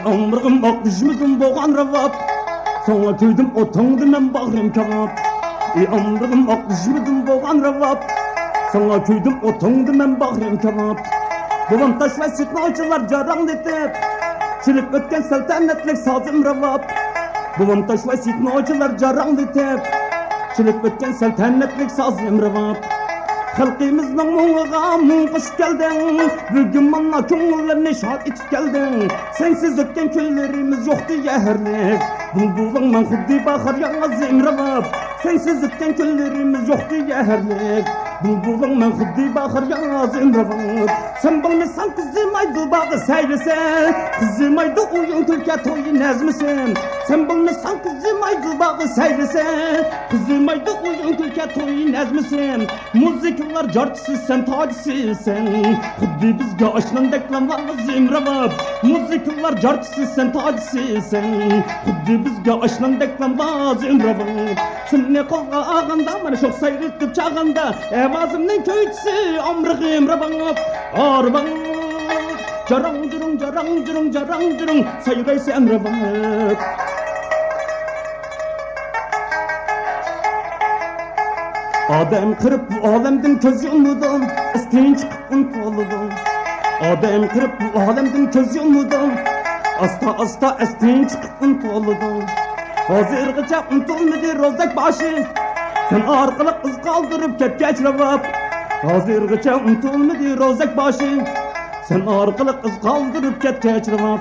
Omrig'im oq düşmüdüm boğan ravab Soňa tüydüm otaňdy men bagyrym kebap Omrig'im oq düşmüdüm boğan ravab Soňa tüydüm otaňdy men bagyrym kebap Babam taş ve sütnoçylar jarang etip Çilip ötken saltanatlik sazım ravab Babam taş ve sütnoçylar jarang etip Çilip ötken saltanatlik sazım ravab Halkımızның muğağa muğuş geldin Bugün manna köngüllerine şad içip geldin Sensiz ötken köylerimiz yoktu yeherlik Bulbulun man huddi bahar yalnız imravab Sensiz ötken köylerimiz yoktu yeherlik Bulbulun man huddi bahar yalnız imravab Sen bilmesan kızım aydı bağı seyrese Kızım aydı uyun Türkiye toyu nezmisin Sen bilmesan kızım aydı bağı seyrese Kızım aydı uyun Türkiye toyu nezmisin Müzik Yıllar carçısız sen tacısız sen Huddi bizge aşnan deklamlarımız imravab Müzik yıllar carçısız sen tacısız sen Huddi bizge aşnan deklamlarımız imravab Sen ne kolga ağanda bana çok sayritip çağanda Evazımın köyçisi omrığı imravab Arbab Jarang jurung jarang jurung jarang jurung sayraysa imravab Adam kırıp bu alemden köz yumudan Estin çıkıp untoludan Adam kırıp bu alemden köz yumudan Asta asta estin çıkıp untoludan Hazırgıca untulmadı rozak başı Sen arkalık kız kaldırıp ketkeç ravab Hazırgıca untulmadı rozak başı Sen arkalık kız kaldırıp ketkeç ravab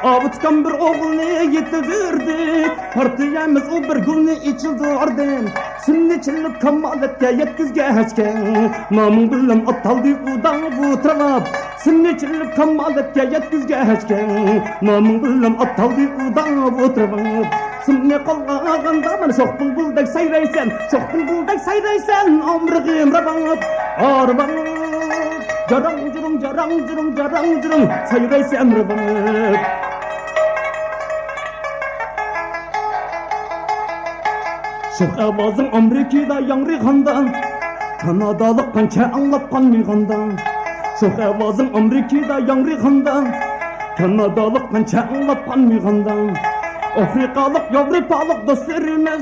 Avutkan bir oğulunu yetiverdi Partiyemiz o bir gülünü içildirdi Sünni çillip kamaletke yetkizgeçken Namın bilen ataldı udan bu travab Sünni çillip kamaletke yetkizgeçken Namın bilen ataldı udan bu travab Sünni kolağında bana çok bulbuldek sayraysen Çok bulbuldek sayraysen Omrig'im rabab Arbab Jarang jurung jarang jurung jarang jurung sayraysa emravab Şık avazın Amerika'da yanrıgandan Kanadalık kança anlatkan migandan Şık avazın Amerika'da yanrıgandan Kanadalık kança anlatkan migandan Afrikalık Avrupalık dostlarımız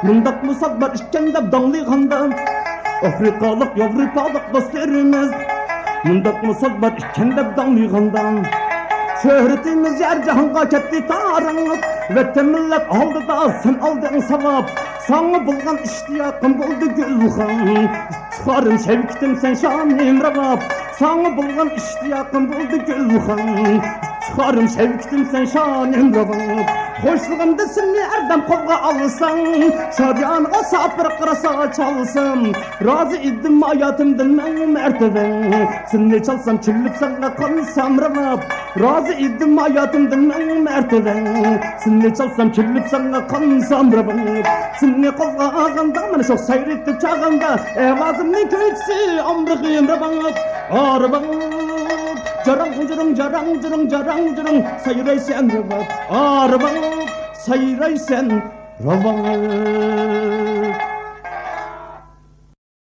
Mındak musat var işkendep danlıgandan Afrikalık Avrupalık dostlarımız Mındak musat var işkendep danlıgandan Şöhretimiz yer cihanga ketti tarınıp Vatan millet aldı da sen aldın savab Sana bulgan iştiyakım buldu gülhan Çıkarım şevkitim sen şanim rabab Sana bulgan iştiyakım buldu gülhan Çıkarım şevkitim sen şanim rabab Hoşluğumda seni erdem kolga alsam Şadiyanıga sapır kırasa çalsam Razı idim hayatımdan ben mertebe Seni çalsam çillip sana kansam rabab Razı idim hayatımdan ben mertebe Seni çalsam çillip sana kansam rabab Seni kolga ağanda bana çok sayretip çağında Evazımın köyçisi omrig'im rabab Arbab Jarang jurung jarang jurung jarang jurung sayraysa emravab Arbab sayraysa rabab